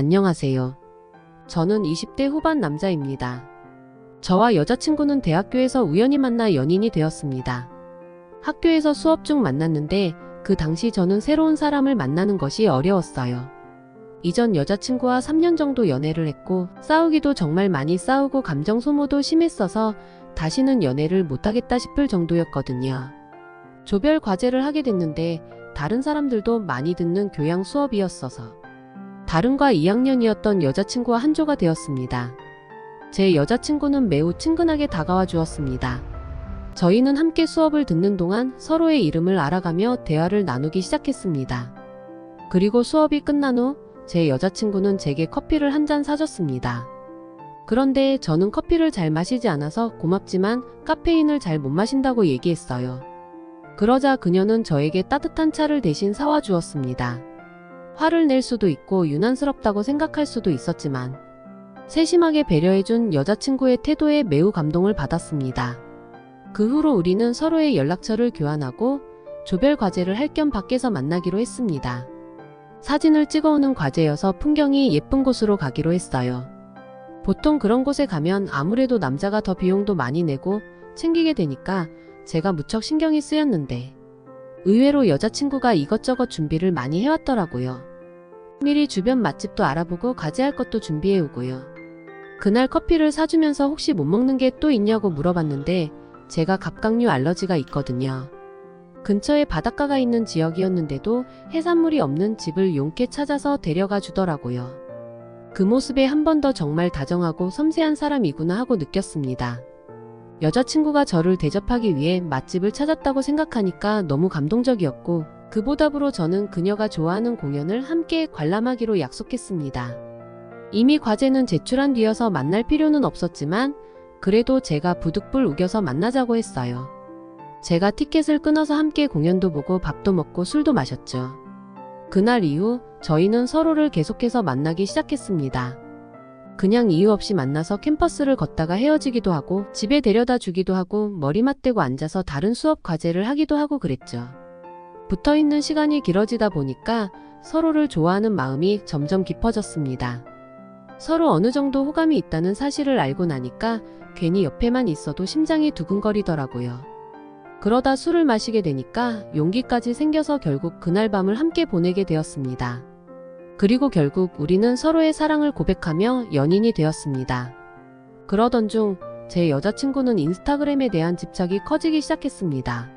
안녕하세요. 저는 20대 후반 남자입니다. 저와 여자친구는 대학교에서 우연히 만나 연인이 되었습니다. 학교에서 수업 중 만났는데 그 당시 저는 새로운 사람을 만나는 것이 어려웠어요. 이전 여자친구와 3년 정도 연애를 했고 싸우기도 정말 많이 싸우고 감정 소모도 심했어서 다시는 연애를 못하겠다 싶을 정도였거든요. 조별 과제를 하게 됐는데 다른 사람들도 많이 듣는 교양 수업이었어서 다른과 2학년이었던 여자친구와 한 조가 되었습니다. 제 여자친구는 매우 친근하게 다가와 주었습니다. 저희는 함께 수업을 듣는 동안 서로의 이름을 알아가며 대화를 나누기 시작했습니다. 그리고 수업이 끝난 후 제 여자친구는 제게 커피를 한 잔 사줬습니다. 그런데 저는 커피를 잘 마시지 않아서 고맙지만 카페인을 잘 못 마신다고 얘기했어요. 그러자 그녀는 저에게 따뜻한 차를 대신 사와 주었습니다. 화를 낼 수도 있고 유난스럽다고 생각할 수도 있었지만 세심하게 배려해준 여자친구의 태도에 매우 감동을 받았습니다. 그 후로 우리는 서로의 연락처를 교환하고 조별 과제를 할 겸 밖에서 만나기로 했습니다. 사진을 찍어오는 과제여서 풍경이 예쁜 곳으로 가기로 했어요. 보통 그런 곳에 가면 아무래도 남자가 더 비용도 많이 내고 챙기게 되니까 제가 무척 신경이 쓰였는데 의외로 여자친구가 이것저것 준비를 많이 해왔더라고요. 미리 주변 맛집도 알아보고 과제할 것도 준비해오고요. 그날 커피를 사주면서 혹시 못 먹는 게 또 있냐고 물어봤는데 제가 갑각류 알러지가 있거든요. 근처에 바닷가가 있는 지역이었는데도 해산물이 없는 집을 용케 찾아서 데려가 주더라고요. 그 모습에 한 번 더 정말 다정하고 섬세한 사람이구나 하고 느꼈습니다. 여자친구가 저를 대접하기 위해 맛집을 찾았다고 생각하니까 너무 감동적이었고 그 보답으로 저는 그녀가 좋아하는 공연을 함께 관람하기로 약속했습니다. 이미 과제는 제출한 뒤여서 만날 필요는 없었지만 그래도 제가 부득불 우겨서 만나자고 했어요. 제가 티켓을 끊어서 함께 공연도 보고 밥도 먹고 술도 마셨죠. 그날 이후 저희는 서로를 계속해서 만나기 시작했습니다. 그냥 이유 없이 만나서 캠퍼스를 걷다가 헤어지기도 하고 집에 데려다 주기도 하고 머리 맞대고 앉아서 다른 수업 과제를 하기도 하고 그랬죠. 붙어있는 시간이 길어지다 보니까 서로를 좋아하는 마음이 점점 깊어졌습니다. 서로 어느 정도 호감이 있다는 사실을 알고 나니까 괜히 옆에만 있어도 심장이 두근거리더라고요. 그러다 술을 마시게 되니까 용기까지 생겨서 결국 그날 밤을 함께 보내게 되었습니다. 그리고 결국 우리는 서로의 사랑을 고백하며 연인이 되었습니다. 그러던 중 제 여자친구는 인스타그램에 대한 집착이 커지기 시작했습니다.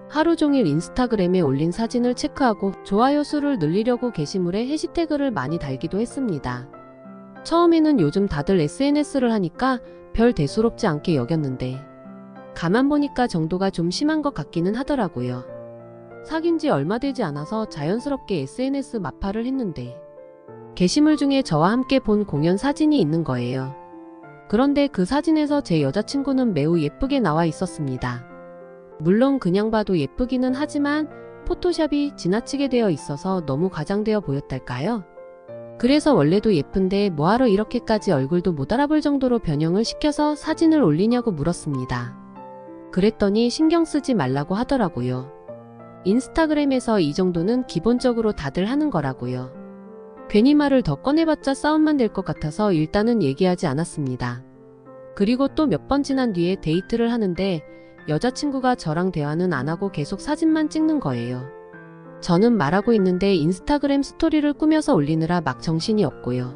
하루 종일 인스타그램에 올린 사진을 체크하고 좋아요 수를 늘리려고 게시물에 해시태그를 많이 달기도 했습니다. 처음에는 요즘 다들 SNS를 하니까 별 대수롭지 않게 여겼는데 가만 보니까 정도가 좀 심한 것 같기는 하더라고요. 사귄 지 얼마 되지 않아서 자연스럽게 SNS 마파를 했는데 게시물 중에 저와 함께 본 공연 사진이 있는 거예요. 그런데 그 사진에서 제 여자친구는 매우 예쁘게 나와 있었습니다. 물론 그냥 봐도 예쁘기는 하지만 포토샵이 지나치게 되어 있어서 너무 과장되어 보였달까요? 그래서 원래도 예쁜데 뭐하러 이렇게까지 얼굴도 못 알아볼 정도로 변형을 시켜서 사진을 올리냐고 물었습니다. 그랬더니 신경 쓰지 말라고 하더라고요. 인스타그램에서 이 정도는 기본적으로 다들 하는 거라고요. 괜히 말을 더 꺼내봤자 싸움만 될 것 같아서 일단은 얘기하지 않았습니다. 그리고 또 몇 번 지난 뒤에 데이트를 하는데 여자친구가 저랑 대화는 안 하고 계속 사진만 찍는 거예요. 저는 말하고 있는데 인스타그램 스토리를 꾸며서 올리느라 막 정신이 없고요.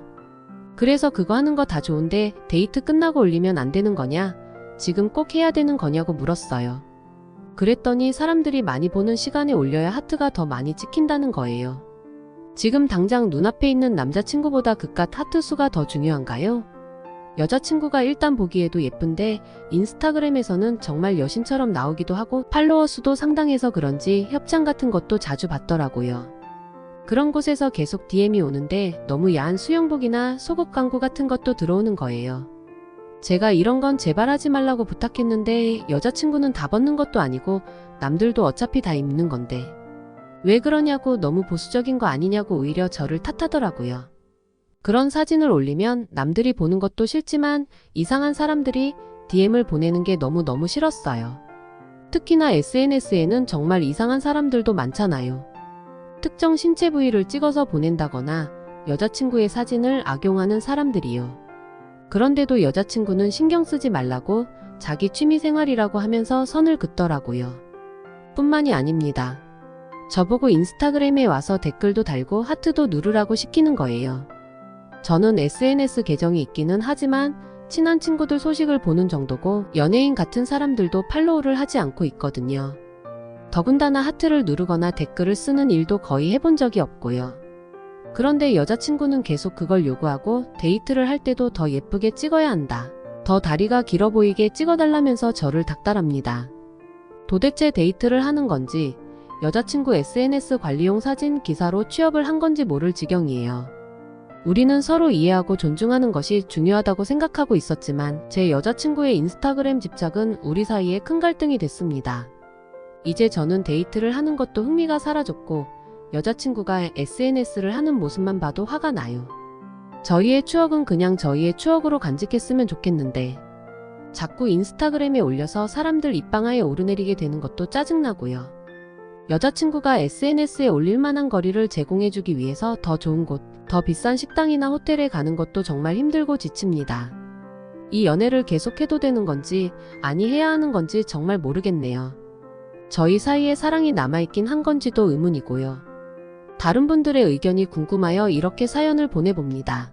그래서 그거 하는 거 다 좋은데 데이트 끝나고 올리면 안 되는 거냐? 지금 꼭 해야 되는 거냐고 물었어요. 그랬더니 사람들이 많이 보는 시간에 올려야 하트가 더 많이 찍힌다는 거예요. 지금 당장 눈앞에 있는 남자친구보다 그깟 하트 수가 더 중요한가요? 여자친구가 일단 보기에도 예쁜데 인스타그램에서는 정말 여신처럼 나오기도 하고 팔로워 수도 상당해서 그런지 협찬 같은 것도 자주 받더라고요. 그런 곳에서 계속 DM이 오는데 너무 야한 수영복이나 속옷 광고 같은 것도 들어오는 거예요. 제가 이런 건 제발 하지 말라고 부탁했는데 여자친구는 다 벗는 것도 아니고 남들도 어차피 다 입는 건데 왜 그러냐고 너무 보수적인 거 아니냐고 오히려 저를 탓하더라고요. 그런 사진을 올리면 남들이 보는 것도 싫지만 이상한 사람들이 DM을 보내는 게 너무너무 싫었어요. 특히나 SNS에는 정말 이상한 사람들도 많잖아요. 특정 신체 부위를 찍어서 보낸다거나 여자친구의 사진을 악용하는 사람들이요. 그런데도 여자친구는 신경 쓰지 말라고 자기 취미생활이라고 하면서 선을 긋더라고요. 뿐만이 아닙니다. 저보고 인스타그램에 와서 댓글도 달고 하트도 누르라고 시키는 거예요. 저는 SNS 계정이 있기는 하지만 친한 친구들 소식을 보는 정도고 연예인 같은 사람들도 팔로우를 하지 않고 있거든요. 더군다나 하트를 누르거나 댓글을 쓰는 일도 거의 해본 적이 없고요. 그런데 여자친구는 계속 그걸 요구하고 데이트를 할 때도 더 예쁘게 찍어야 한다. 더 다리가 길어 보이게 찍어달라면서 저를 닥달합니다. 도대체 데이트를 하는 건지 여자친구 SNS 관리용 사진 기사로 취업을 한 건지 모를 지경이에요. 우리는 서로 이해하고 존중하는 것이 중요하다고 생각하고 있었지만 제 여자친구의 인스타그램 집착은 우리 사이에 큰 갈등이 됐습니다. 이제 저는 데이트를 하는 것도 흥미가 사라졌고 여자친구가 SNS를 하는 모습만 봐도 화가 나요. 저희의 추억은 그냥 저희의 추억으로 간직했으면 좋겠는데 자꾸 인스타그램에 올려서 사람들 입방아에 오르내리게 되는 것도 짜증나고요. 여자친구가 SNS에 올릴 만한 거리를 제공해주기 위해서 더 좋은 곳, 더 비싼 식당이나 호텔에 가는 것도 정말 힘들고 지칩니다. 이 연애를 계속해도 되는 건지 아니 해야 하는 건지 정말 모르겠네요. 저희 사이에 사랑이 남아있긴 한 건지도 의문이고요. 다른 분들의 의견이 궁금하여 이렇게 사연을 보내봅니다.